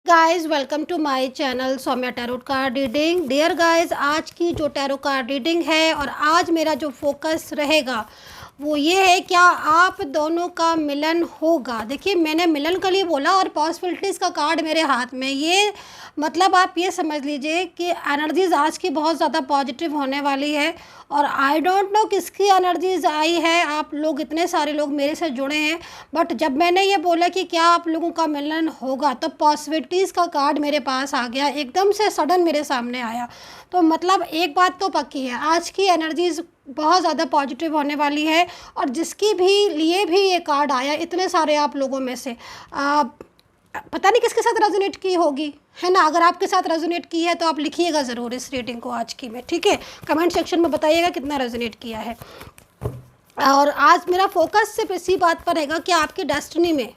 Guys welcome to my channel Saumya tarot card reading. Dear guys, आज की जो tarot card reading है और आज मेरा जो फोकस रहेगा वो ये है, क्या आप दोनों का मिलन होगा। देखिए, मैंने मिलन के लिए बोला और पॉसिबिलिटीज़ का कार्ड मेरे हाथ में, ये मतलब आप ये समझ लीजिए कि एनर्जीज़ आज की बहुत ज़्यादा पॉजिटिव होने वाली है। और आई डोंट नो किसकी एनर्जीज़ आई है, आप लोग इतने सारे लोग मेरे से जुड़े हैं, बट जब मैंने ये बोला कि क्या आप लोगों का मिलन होगा तो पॉसिबिलिटीज़ का कार्ड मेरे पास आ गया, एकदम से सडन मेरे सामने आया। तो मतलब एक बात तो पक्की है, आज की एनर्जीज़ बहुत ज़्यादा पॉजिटिव होने वाली है। और जिसकी भी लिए भी ये कार्ड आया, इतने सारे आप लोगों में से पता नहीं किसके साथ रेजोनेट की होगी, है ना। अगर आपके साथ रेजोनेट की है तो आप लिखिएगा ज़रूर इस रीडिंग को आज की में, ठीक है। कमेंट सेक्शन में बताइएगा कितना रेजोनेट किया है। और आज मेरा फोकस सिर्फ इसी बात पर रहेगा कि आपकी डेस्टिनी में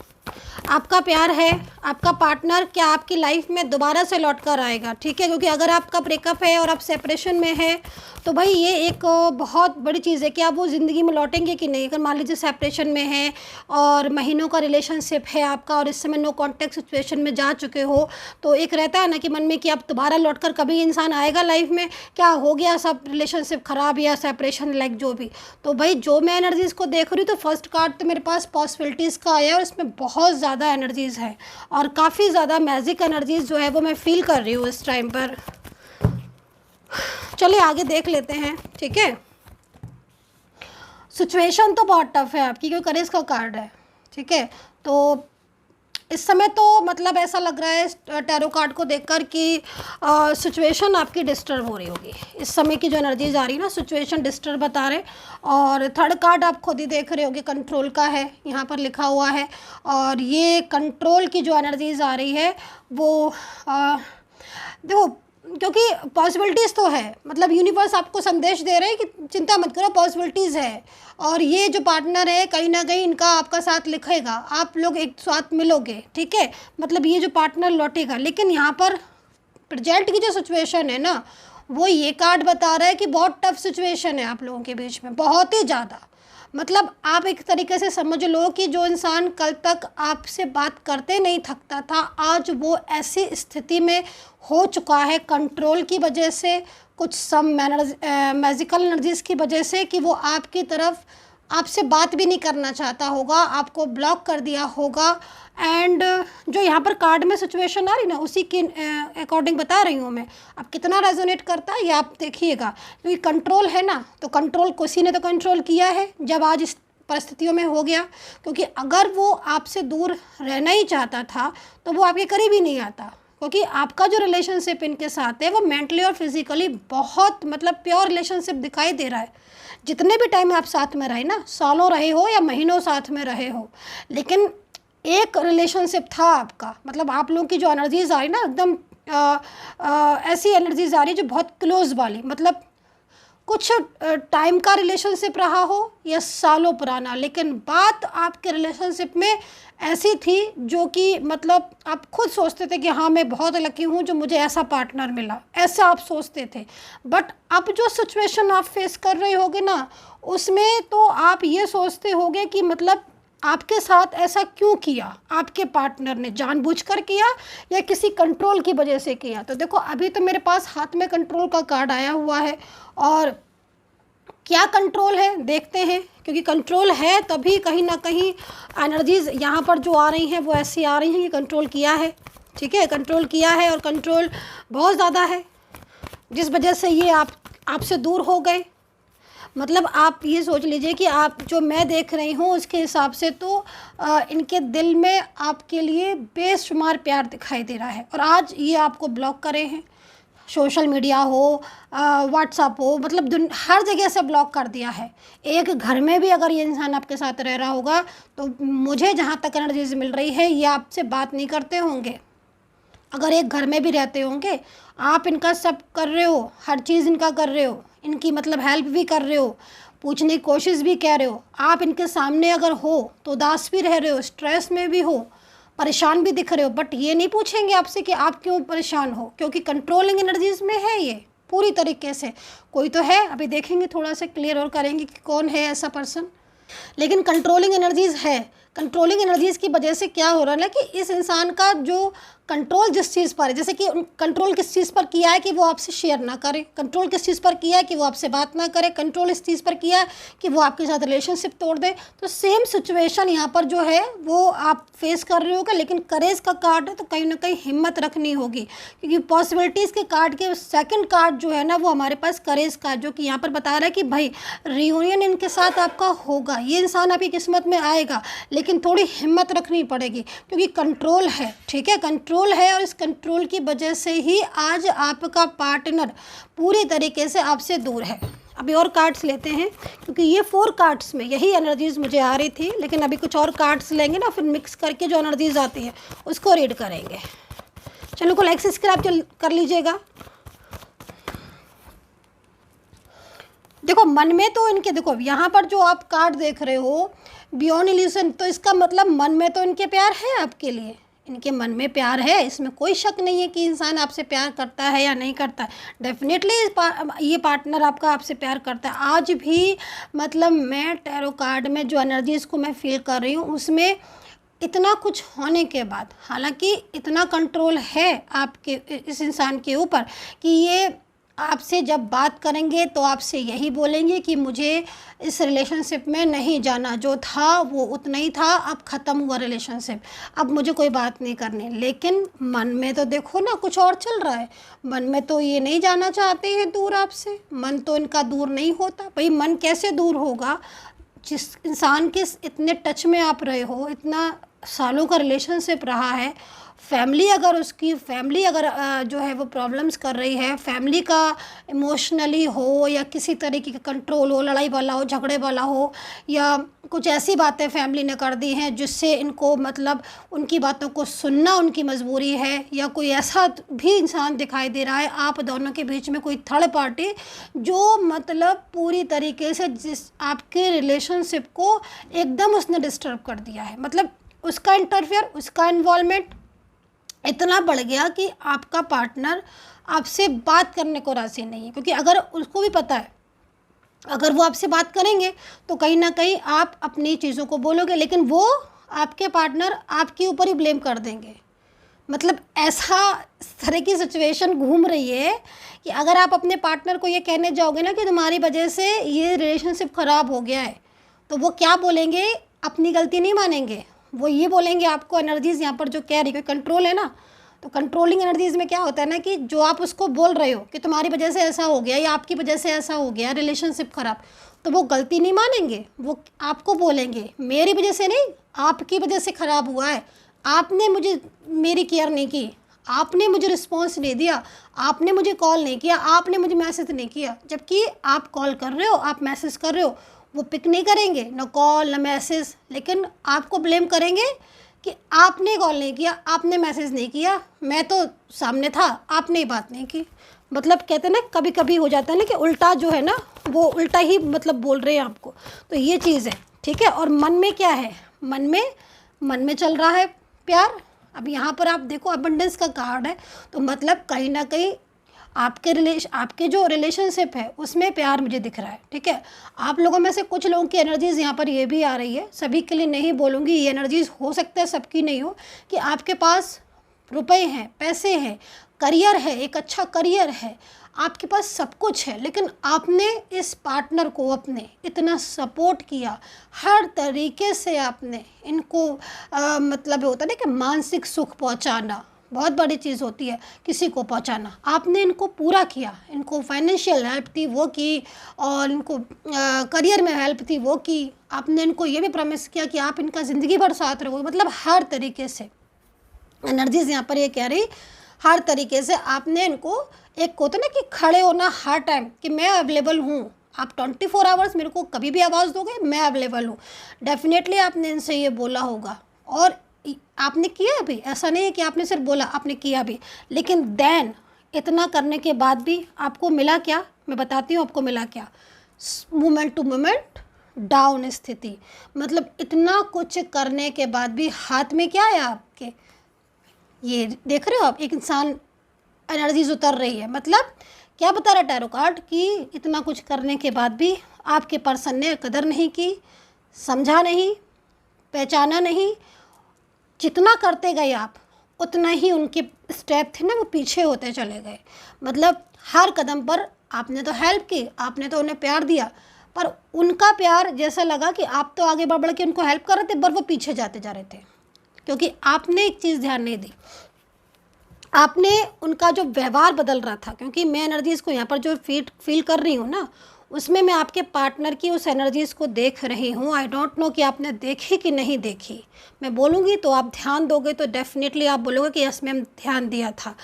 आपका प्यार है, आपका पार्टनर क्या आपकी लाइफ में दोबारा से लौट कर आएगा, ठीक है। क्योंकि अगर आपका ब्रेकअप है और आप सेपरेशन में है तो भाई ये एक बहुत बड़ी चीज़ है कि आप वो ज़िंदगी में लौटेंगे कि नहीं। अगर मान लीजिए सेपरेशन में है और महीनों का रिलेशनशिप है आपका और इस समय नो कॉन्टैक्ट सिचुएशन में जा चुके हो, तो एक रहता है ना कि मन में कि अब दोबारा लौट कर कभी इंसान आएगा लाइफ में, क्या हो गया, सब रिलेशनशिप ख़राब या सेपरेशन लाइक जो भी। तो भाई जो मैं एनर्जीज़ को देख रही हूँ तो फर्स्ट कार्ड तो मेरे पास पॉसिबिलिटीज़ का आया और इसमें बहुत ज़्यादा एनर्जीज़ है और काफ़ी ज़्यादा मैजिक एनर्जीज़ जो है वो मैं फील कर रही हूँ इस टाइम पर। चलिए आगे देख लेते हैं, ठीक है। सिचुएशन तो बहुत टफ है आपकी क्योंकि करेज का कार्ड है, ठीक है। तो इस समय तो मतलब ऐसा लग रहा है टैरो कार्ड को देखकर कि सिचुएशन आपकी डिस्टर्ब हो रही होगी। इस समय की जो एनर्जीज आ रही है ना, सिचुएशन डिस्टर्ब बता रहे। और थर्ड कार्ड आप खुद ही देख रहे होगे, कंट्रोल का है, यहाँ पर लिखा हुआ है। और ये कंट्रोल की जो एनर्जीज आ रही है वो देखो, क्योंकि पॉसिबिलिटीज़ तो है, मतलब यूनिवर्स आपको संदेश दे रहे हैं कि चिंता मत करो, पॉसिबिलिटीज़ है। और ये जो पार्टनर है कहीं ना कहीं इनका आपका साथ लिखेगा, आप लोग एक साथ मिलोगे, ठीक है। मतलब ये जो पार्टनर लौटेगा। लेकिन यहाँ पर प्रेजेंट की जो सिचुएशन है ना, वो ये कार्ड बता रहा है कि बहुत टफ सिचुएशन है आप लोगों के बीच में, बहुत ही ज़्यादा। मतलब आप एक तरीके से समझ लो कि जो इंसान कल तक आपसे बात करते नहीं थकता था, आज वो ऐसी स्थिति में हो चुका है कंट्रोल की वजह से, कुछ सम मैजिकल एनर्जीज़ की वजह से, कि वो आपकी तरफ आपसे बात भी नहीं करना चाहता होगा, आपको ब्लॉक कर दिया होगा। एंड जो यहाँ पर कार्ड में सिचुएशन आ रही ना, उसी के अकॉर्डिंग बता रही हूँ मैं। अब कितना रेजोनेट करता है ये आप देखिएगा, क्योंकि कंट्रोल है ना, तो कंट्रोल किसी ने तो कंट्रोल किया है जब आज इस परिस्थितियों में हो गया। क्योंकि अगर वो आपसे दूर रहना ही चाहता था तो वो आपके करीब ही नहीं आता, क्योंकि आपका जो रिलेशनशिप इनके साथ है वो मेंटली और फिजिकली बहुत मतलब प्योर रिलेशनशिप दिखाई दे रहा है। जितने भी टाइम आप साथ में रहे ना, सालों रहे हो या महीनों साथ में रहे हो, लेकिन एक रिलेशनशिप था आपका। मतलब आप लोगों की जो एनर्जीज आ रही ना, एकदम ऐसी एनर्जीज आ रही है जो बहुत क्लोज वाली, मतलब कुछ टाइम का रिलेशनशिप रहा हो या सालों पुराना, लेकिन बात आपके रिलेशनशिप में ऐसी थी जो कि मतलब आप खुद सोचते थे कि हाँ मैं बहुत लकी हूँ जो मुझे ऐसा पार्टनर मिला, ऐसा आप सोचते थे। बट अब जो सिचुएशन आप फेस कर रहे होगे ना, उसमें तो आप ये सोचते होगे कि मतलब आपके साथ ऐसा क्यों किया, आपके पार्टनर ने जानबूझकर किया या किसी कंट्रोल की वजह से किया। तो देखो, अभी तो मेरे पास हाथ में कंट्रोल का कार्ड आया हुआ है और क्या कंट्रोल है देखते हैं, क्योंकि कंट्रोल है तभी कहीं ना कहीं एनर्जीज़ यहाँ पर जो आ रही हैं वो ऐसी आ रही हैं कि कंट्रोल किया है, ठीक है। कंट्रोल किया है और कंट्रोल बहुत ज़्यादा है, जिस वजह से ये आपसे दूर हो गए। मतलब आप ये सोच लीजिए कि आप जो मैं देख रही हूँ उसके हिसाब से तो इनके दिल में आपके लिए बेशुमार प्यार दिखाई दे रहा है। और आज ये आपको ब्लॉक करे हैं, सोशल मीडिया हो, व्हाट्सअप हो, मतलब हर जगह से ब्लॉक कर दिया है। एक घर में भी अगर ये इंसान आपके साथ रह रहा होगा तो मुझे जहाँ तक एनर्जीज मिल रही है ये आपसे बात नहीं करते होंगे। अगर एक घर में भी रहते होंगे, आप इनका सब कर रहे हो, हर चीज़ इनका कर रहे हो, इनकी मतलब हेल्प भी कर रहे हो, पूछने की कोशिश भी कर रहे हो, आप इनके सामने अगर हो तो उदास भी रह रहे हो, स्ट्रेस में भी हो, परेशान भी दिख रहे हो, बट ये नहीं पूछेंगे आपसे कि आप क्यों परेशान हो, क्योंकि कंट्रोलिंग एनर्जीज में है ये पूरी तरीके से। कोई तो है, अभी देखेंगे, थोड़ा सा क्लियर और करेंगे कि कौन है ऐसा पर्सन, लेकिन कंट्रोलिंग एनर्जीज है। कंट्रोलिंग एनर्जीज़ की वजह से क्या हो रहा है ना कि इस इंसान का जो कंट्रोल जिस चीज़ पर है, जैसे कि कंट्रोल किस चीज़ पर किया है कि वो आपसे शेयर ना करे, कंट्रोल किस चीज़ पर किया है कि वो आपसे बात ना करे, कंट्रोल इस चीज़ पर किया है कि वो आपके साथ रिलेशनशिप तोड़ दे। तो सेम सिचुएशन यहाँ पर जो है वो आप फेस कर रहे होगा, लेकिन करेज का कार्ड है तो कहीं ना कहीं हिम्मत रखनी होगी, क्योंकि पॉसिबिलिटीज़ के कार्ड के सेकंड कार्ड जो है ना वो हमारे पास करेज का, जो कि यहाँ पर बता रहा है कि भाई रियूनियन इनके साथ आपका होगा, ये इंसान आपकी किस्मत में आएगा, लेकिन थोड़ी हिम्मत रखनी पड़ेगी क्योंकि कंट्रोल है, ठीक है, कंट्रोल है। और इस कंट्रोल की वजह से ही आज आपका पार्टनर पूरी तरीके से आपसे दूर है। अभी और कार्ड्स लेते हैं क्योंकि ये 4 कार्ड्स में यही एनर्जीज़ मुझे आ रही थी, लेकिन अभी कुछ और कार्ड्स लेंगे ना, फिर मिक्स करके जो एनर्जीज़ आती है उसको रीड करेंगे। चलो को लाइक सब्सक्राइब कर लीजिएगा। देखो मन में तो इनके, देखो यहाँ पर जो आप कार्ड देख रहे हो बियॉन्ड इल्यूशन, तो इसका मतलब मन में तो इनके प्यार है आपके लिए, इनके मन में प्यार है, इसमें कोई शक नहीं है कि इंसान आपसे प्यार करता है या नहीं करता है। डेफिनेटली ये पार्टनर आपका आपसे प्यार करता है। आज भी मतलब मैं टैरो कार्ड में जो एनर्जीज़ को मैं फील कर रही हूँ उसमें इतना कुछ होने के बाद, हालांकि इतना कंट्रोल है आपके इस इंसान के ऊपर कि ये आपसे जब बात करेंगे तो आपसे यही बोलेंगे कि मुझे इस रिलेशनशिप में नहीं जाना, जो था वो उतना ही था, अब ख़त्म हुआ रिलेशनशिप, अब मुझे कोई बात नहीं करनी। लेकिन मन में तो देखो ना कुछ और चल रहा है, मन में तो ये नहीं जाना चाहते हैं दूर आपसे, मन तो इनका दूर नहीं होता। भाई मन कैसे दूर होगा, जिस इंसान के इतने टच में आप रहे हो, इतना सालों का रिलेशनशिप रहा है, फैमिली अगर उसकी फैमिली अगर जो है वो प्रॉब्लम्स कर रही है, फैमिली का इमोशनली हो या किसी तरीके का कंट्रोल हो, लड़ाई वाला हो, झगड़े वाला हो, या कुछ ऐसी बातें फैमिली ने कर दी हैं जिससे इनको मतलब उनकी बातों को सुनना उनकी मजबूरी है, या कोई ऐसा भी इंसान दिखाई दे रहा है आप दोनों के बीच में कोई थर्ड पार्टी जो मतलब पूरी तरीके से जिस आपके रिलेशनशिप को एकदम उसने डिस्टर्ब कर दिया है, मतलब उसका इंटरफेयर, उसका इन्वॉल्वमेंट इतना बढ़ गया कि आपका पार्टनर आपसे बात करने को राज़ी नहीं है। क्योंकि अगर उसको भी पता है अगर वो आपसे बात करेंगे तो कहीं ना कहीं आप अपनी चीज़ों को बोलोगे, लेकिन वो आपके पार्टनर आपके ऊपर ही ब्लेम कर देंगे। मतलब ऐसा इस तरह की सिचुएशन घूम रही है कि अगर आप अपने पार्टनर को ये कहने जाओगे ना कि तुम्हारी वजह से ये रिलेशनशिप ख़राब हो गया है, तो वो क्या बोलेंगे, अपनी गलती नहीं मानेंगे, वो ये बोलेंगे आपको एनर्जीज़ यहाँ पर जो कह रही है, कंट्रोल है ना, तो कंट्रोलिंग एनर्जीज़ में क्या होता है ना कि जो आप उसको बोल रहे हो कि तुम्हारी वजह से ऐसा हो गया या आपकी वजह से ऐसा हो गया रिलेशनशिप ख़राब, तो वो गलती नहीं मानेंगे, वो आपको बोलेंगे मेरी वजह से नहीं, आपकी वजह से ख़राब हुआ है, आपने मुझे मेरी केयर नहीं की, आपने मुझे रिस्पॉन्स नहीं दिया, आपने मुझे कॉल नहीं किया, आपने मुझे मैसेज नहीं किया। जबकि आप कॉल कर रहे हो, आप मैसेज कर रहे हो, वो पिक नहीं करेंगे, ना कॉल ना मैसेज, लेकिन आपको ब्लेम करेंगे कि आपने कॉल नहीं किया, आपने मैसेज नहीं किया, मैं तो सामने था, आपने ही बात नहीं की। मतलब कहते हैं ना कभी कभी हो जाता है ना कि उल्टा जो है ना वो उल्टा ही मतलब बोल रहे हैं आपको, तो ये चीज़ है, ठीक है। और मन में क्या है, मन में चल रहा है प्यार। अब यहाँ पर आप देखो अबंडेंस का कार्ड है, तो मतलब कहीं ना कहीं आपके जो रिलेशनशिप है उसमें प्यार मुझे दिख रहा है, ठीक है। आप लोगों में से कुछ लोगों की एनर्जीज़ यहाँ पर ये भी आ रही है, सभी के लिए नहीं बोलूँगी, ये एनर्जीज़ हो सकता है सबकी नहीं हो, कि आपके पास रुपए हैं, पैसे हैं, करियर है, एक अच्छा करियर है, आपके पास सब कुछ है, लेकिन आपने इस पार्टनर को अपने इतना सपोर्ट किया, हर तरीके से आपने इनको मतलब होता है ना कि मानसिक सुख पहुंचाना बहुत बड़ी चीज़ होती है, किसी को पहुंचाना, आपने इनको पूरा किया, इनको फाइनेंशियल हेल्प थी वो की, और इनको करियर में हेल्प थी वो की, आपने इनको ये भी प्रॉमिस किया कि आप इनका ज़िंदगी भर साथ रहोगे। मतलब हर तरीके से एनर्जीज़ यहाँ पर ये कह रही, हर तरीके से आपने इनको एक होता ना कि खड़े होना हर टाइम कि मैं अवेलेबल हूँ, आप 24 आवर्स मेरे को कभी भी आवाज़ दोगे मैं अवेलेबल हूँ। डेफिनेटली आपने इनसे ये बोला होगा और आपने किया भी, ऐसा नहीं है कि आपने सिर्फ बोला, आपने किया भी। लेकिन देन इतना करने के बाद भी आपको मिला क्या, मैं बताती हूँ आपको मिला क्या। मोमेंट टू मोमेंट डाउन स्थिति, मतलब इतना कुछ करने के बाद भी हाथ में क्या है आपके, ये देख रहे हो आप, एक इंसान एनर्जीज उतर रही है। मतलब क्या बता रहा टैरो कार्ड कि इतना कुछ करने के बाद भी आपके पर्सन ने कदर नहीं की, समझा नहीं, पहचाना नहीं। जितना करते गए आप उतना ही उनके स्टेप थे ना वो पीछे होते चले गए। मतलब हर कदम पर आपने तो हेल्प की, आपने तो उन्हें प्यार दिया, पर उनका प्यार जैसा लगा कि आप तो आगे बढ़ बढ़ के उनको हेल्प कर रहे थे, पर वो पीछे जाते जा रहे थे, क्योंकि आपने एक चीज़ ध्यान नहीं दी। आपने उनका जो व्यवहार बदल रहा था, क्योंकि मैं एनर्जीज़ को यहाँ पर जो फील कर रही हूँ ना, उसमें मैं आपके पार्टनर की उस एनर्जीज़ को देख रही हूँ। आई डोंट नो कि आपने देखी कि नहीं देखी। मैं बोलूँगी तो आप ध्यान दोगे तो डेफिनेटली आप बोलोगे कि यस मैम ध्यान दिया था।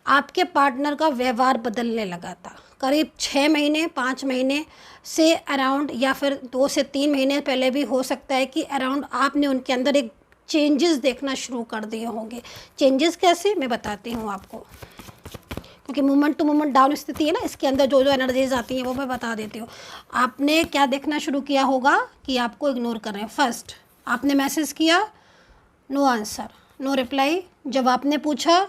आपके पार्टनर का व्यवहार बदलने लगा था करीब 6 महीने 5 महीने से अराउंड, या फिर 2 से 3 महीने पहले भी हो सकता है कि अराउंड आपने उनके अंदर एक चेंजेस देखना शुरू कर दिए होंगे। चेंजेस कैसे, मैं बताती हूँ आपको, क्योंकि मोमेंट टू मोमेंट डाउन स्थिति है ना, इसके अंदर जो जो एनर्जीज आती हैं वो मैं बता देती हूँ। आपने क्या देखना शुरू किया होगा कि आपको इग्नोर कर रहे हैं। फर्स्ट आपने मैसेज किया, नो आंसर, नो रिप्लाई। जब आपने पूछा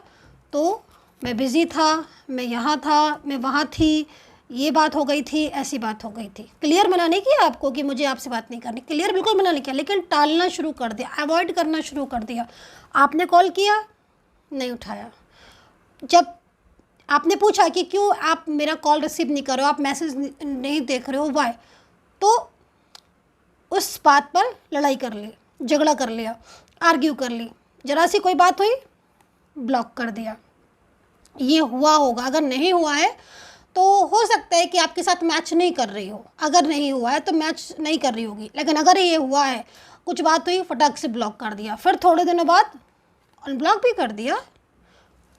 तो मैं बिज़ी था, मैं यहाँ था, मैं वहाँ थी, ये बात हो गई थी, ऐसी बात हो गई थी। क्लियर मना नहीं किया आपको कि मुझे आपसे बात नहीं करनी, क्लियर बिल्कुल मना नहीं किया, लेकिन टालना शुरू कर दिया, अवॉइड करना शुरू कर दिया। आपने कॉल किया, नहीं उठाया। जब आपने पूछा कि क्यों आप मेरा कॉल रिसीव नहीं कर रहे हो, आप मैसेज नहीं देख रहे हो, वाई, तो उस बात पर लड़ाई कर ली, झगड़ा कर लिया, आर्ग्यू कर ली। ज़रा सी कोई बात हुई, ब्लॉक कर दिया। ये हुआ होगा। अगर नहीं हुआ है तो हो सकता है कि आपके साथ मैच नहीं कर रही हो। अगर नहीं हुआ है तो मैच नहीं कर रही होगी, लेकिन अगर ये हुआ है, कुछ बात हुई, फटाक से ब्लॉक कर दिया। फिर थोड़े दिनों बाद अनब्लॉक भी कर दिया।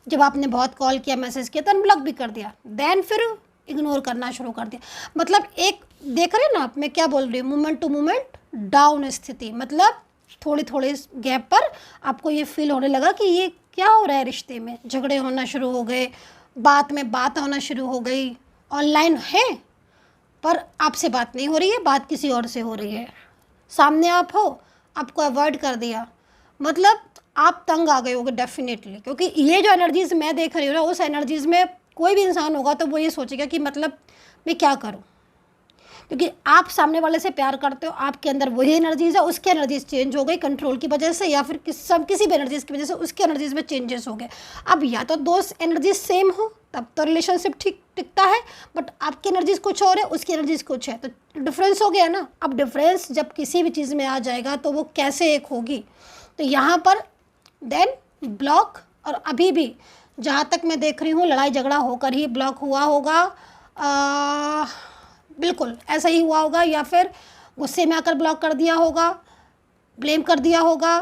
जब आपने बहुत कॉल किया, मैसेज किया, तो अनब्लॉक भी कर दिया। देन फिर इग्नोर करना शुरू कर दिया। मतलब एक देख रहे हैं ना आप, मैं क्या बोल रही हूँ, मोमेंट टू मोमेंट डाउन स्थिति। मतलब थोड़ी थोड़ी गैप पर आपको ये फील होने लगा कि ये क्या हो रहा है, रिश्ते में झगड़े होना शुरू हो गए, बात में बात होना शुरू हो गई। ऑनलाइन है पर आपसे बात नहीं हो रही है, बात किसी और से हो रही है। सामने आप हो, आपको अवॉइड कर दिया। मतलब आप तंग आ गए होगे डेफिनेटली, क्योंकि ये जो एनर्जीज़ मैं देख रही हूँ ना, उस एनर्जीज़ में कोई भी इंसान होगा तो वो ये सोचेगा कि मतलब मैं क्या करूँ, क्योंकि आप सामने वाले से प्यार करते हो, आपके अंदर वही एनर्जीज़ है, उसकी एनर्जीज चेंज हो गई कंट्रोल की वजह से, या फिर किसी भी एनर्जीज़ की वजह से उसकी एनर्जीज़ में चेंजेस हो गए। अब या तो दो एनर्जीज सेम हो तब तो रिलेशनशिप ठीक टिकता है, बट आपकी एनर्जीज़ कुछ और है, उसकी एनर्जीज़ कुछ है, तो डिफरेंस हो गया ना। अब डिफरेंस जब किसी भी चीज़ में आ जाएगा तो वो कैसे एक होगी। तो यहाँ पर देन ब्लॉक, और अभी भी जहाँ तक मैं देख रही हूँ लड़ाई झगड़ा होकर ही ब्लॉक हुआ होगा। बिल्कुल ऐसा ही हुआ होगा, या फिर गुस्से में आकर ब्लॉक कर दिया होगा, ब्लेम कर दिया होगा।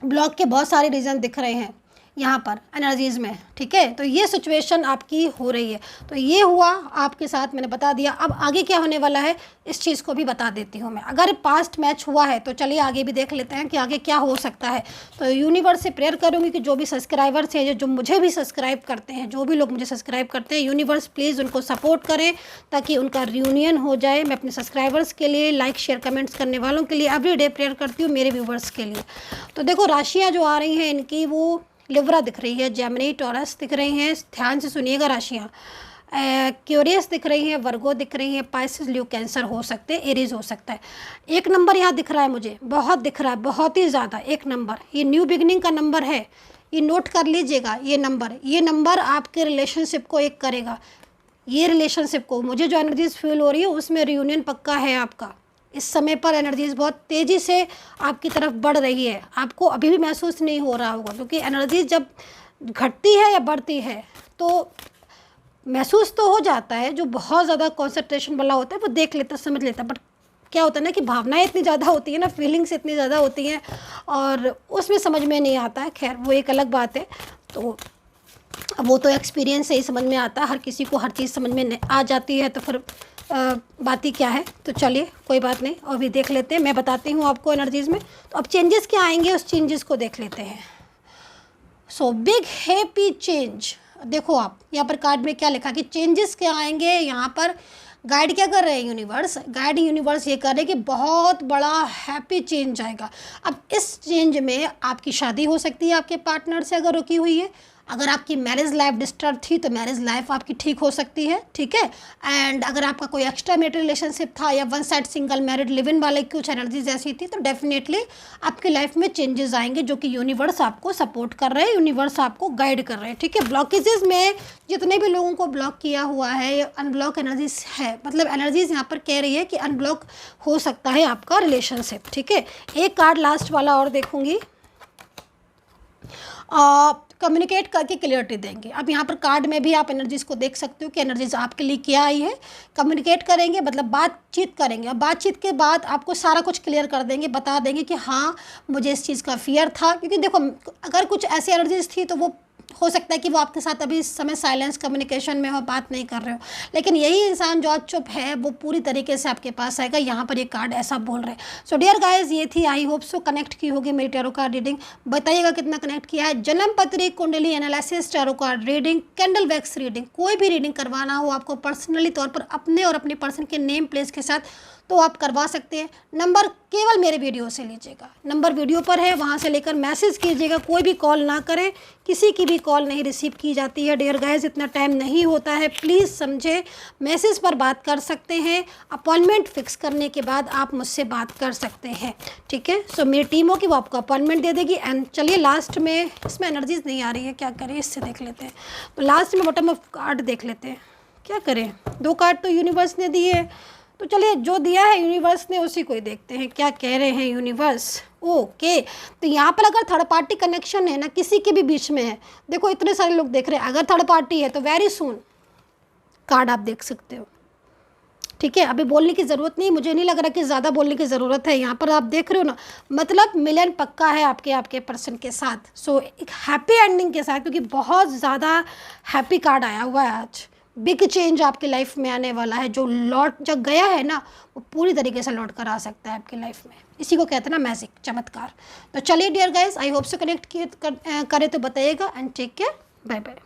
ब्लॉक के बहुत सारे रीज़न दिख रहे हैं यहाँ पर एनर्जीज़ में, ठीक है। तो ये सिचुएशन आपकी हो रही है। तो ये हुआ आपके साथ, मैंने बता दिया। अब आगे क्या होने वाला है इस चीज़ को भी बता देती हूँ मैं। अगर पास्ट मैच हुआ है तो चलिए आगे भी देख लेते हैं कि आगे क्या हो सकता है। तो यूनिवर्स से प्रेयर करूँगी कि जो भी सब्सक्राइबर्स हैं, जो मुझे भी सब्सक्राइब करते हैं, जो भी लोग मुझे सब्सक्राइब करते हैं, यूनिवर्स प्लीज़ उनको सपोर्ट करें ताकि उनका रियूनियन हो जाए। मैं अपने सब्सक्राइबर्स के लिए, लाइक शेयर कमेंट्स करने वालों के लिए एवरीडे प्रेयर करती हूँ, मेरे व्यूवर्स के लिए। तो देखो राशियाँ जो आ रही हैं इनकी, वो लिब्रा दिख रही है, जेमिनी, टॉरस दिख रही हैं, ध्यान से सुनिएगा राशियाँ। क्यूरियस दिख रही हैं, वर्गो दिख रही हैं, पाइसेस, ल्यू, कैंसर हो सकते हैं, एरीज हो सकता है। एक नंबर यहाँ दिख रहा है मुझे, बहुत दिख रहा है, बहुत ही ज़्यादा। एक नंबर, ये न्यू बिगनिंग का नंबर है, ये नोट कर लीजिएगा। ये नंबर आपके रिलेशनशिप को एक करेगा। ये रिलेशनशिप को, मुझे जो एनर्जीज फील हो रही है उसमें रियूनियन पक्का है आपका। इस समय पर एनर्जीज़ बहुत तेज़ी से आपकी तरफ बढ़ रही है। आपको अभी भी महसूस नहीं हो रहा होगा, क्योंकि एनर्जी जब घटती है या बढ़ती है तो महसूस तो हो जाता है। जो बहुत ज़्यादा कंसंट्रेशन वाला होता है वो देख लेता, समझ लेता, बट क्या होता है ना कि भावनाएं इतनी ज़्यादा होती है ना, फीलिंग्स इतनी ज़्यादा होती हैं और उसमें समझ में नहीं आता है। खैर वो एक अलग बात है। तो अब वो तो एक्सपीरियंस से ही समझ में आता है, हर किसी को हर चीज़ समझ में आ जाती है, तो फिर बात ही क्या है। तो चलिए कोई बात नहीं, और भी देख लेते हैं, मैं बताती हूँ आपको एनर्जीज़ में। तो अब चेंजेस क्या आएंगे उस चेंजेस को देख लेते हैं। सो बिग हैप्पी चेंज, देखो आप यहाँ पर कार्ड में क्या लिखा कि चेंजेस क्या आएंगे। यहाँ पर गाइड क्या कर रहे हैं यूनिवर्स, यूनिवर्स ये कर रहे हैं कि बहुत बड़ा हैप्पी चेंज आएगा। अब इस चेंज में आपकी शादी हो सकती है आपके पार्टनर से अगर रुकी हुई है, अगर आपकी मैरिज लाइफ डिस्टर्ब थी तो मैरिज लाइफ आपकी ठीक हो सकती है, ठीक है। एंड अगर आपका कोई एक्स्ट्रा मैरिटल रिलेशनशिप था या one side single married live in वाले कुछ एनर्जीज ऐसी थी, तो डेफिनेटली आपकी लाइफ में चेंजेस आएंगे जो कि यूनिवर्स आपको सपोर्ट कर रहे हैं, यूनिवर्स आपको गाइड कर रहे हैं, ठीक है। ब्लॉकेजेस में जितने भी लोगों को ब्लॉक किया हुआ है, अनब्लॉक एनर्जीज है, मतलब एनर्जीज यहाँ पर कह रही है कि अनब्लॉक हो सकता है आपका रिलेशनशिप, ठीक है। एक कार्ड लास्ट वाला और देखूंगी, कम्युनिकेट करके क्लियरिटी देंगे। अब यहाँ पर कार्ड में भी आप एनर्जीज को देख सकते हो कि एनर्जीज आपके लिए क्या आई है। कम्युनिकेट करेंगे मतलब बातचीत करेंगे, और बातचीत के बाद आपको सारा कुछ क्लियर कर देंगे, बता देंगे कि हाँ मुझे इस चीज़ का फियर था। क्योंकि देखो अगर कुछ ऐसी एनर्जीज थी तो वो हो सकता है कि वो आपके साथ अभी इस समय साइलेंस कम्युनिकेशन में हो, बात नहीं कर रहे हो, लेकिन यही इंसान जो आज चुप है वो पूरी तरीके से आपके पास आएगा। यहाँ पर ये कार्ड ऐसा बोल रहे हैं। सो डियर गाइस, ये थी, आई होप सो कनेक्ट की होगी मेरी टैरो कार्ड रीडिंग। बताइएगा कितना कनेक्ट किया है। जन्म पत्री, कुंडली analysis, tarot card reading, candle wax reading, कोई भी रीडिंग करवाना हो आपको पर्सनली तौर पर अपने और अपने पर्सन के नेम प्लेस के साथ, तो आप करवा सकते हैं। नंबर केवल मेरे वीडियो से लीजिएगा, नंबर वीडियो पर है, वहाँ से लेकर मैसेज कीजिएगा। कोई भी कॉल ना करें, किसी की भी कॉल नहीं रिसीव की जाती है डियर गाइस, इतना टाइम नहीं होता है, प्लीज़ समझे। मैसेज पर बात कर सकते हैं, अपॉइंटमेंट फिक्स करने के बाद आप मुझसे बात कर सकते हैं, ठीक है। सो मेरी टीम हो कि वो आपको अपॉइंटमेंट दे देगी। एंड चलिए लास्ट में, इसमें एनर्जीज नहीं आ रही है, क्या करें, इससे देख लेते हैं। तो लास्ट में बॉटम ऑफ कार्ड देख लेते हैं, क्या करें, 2 कार्ड तो यूनिवर्स ने दिए, तो चलिए जो दिया है यूनिवर्स ने उसी को ही देखते हैं क्या कह रहे हैं यूनिवर्स। ओके, तो यहाँ पर अगर थर्ड पार्टी कनेक्शन है ना, किसी के भी बीच में है, देखो इतने सारे लोग देख रहे हैं, अगर थर्ड पार्टी है तो वेरी सून कार्ड आप देख सकते हो, ठीक है। अभी बोलने की ज़रूरत नहीं, मुझे नहीं लग रहा कि ज़्यादा बोलने की ज़रूरत है। यहाँ पर आप देख रहे हो ना, मतलब मिलन पक्का है आपके पर्सन के साथ। सो एक हैप्पी एंडिंग के साथ, क्योंकि बहुत ज़्यादा हैप्पी कार्ड आया हुआ है आज। बिग चेंज आपकी लाइफ में आने वाला है, जो लौट जब गया है ना वो पूरी तरीके से लौट कर आ सकता है आपकी लाइफ में। इसी को कहते हैं ना मैजिक, चमत्कार। तो चलिए डियर गाइस, आई होप से कनेक्ट करें तो बताइएगा। And take care, bye bye.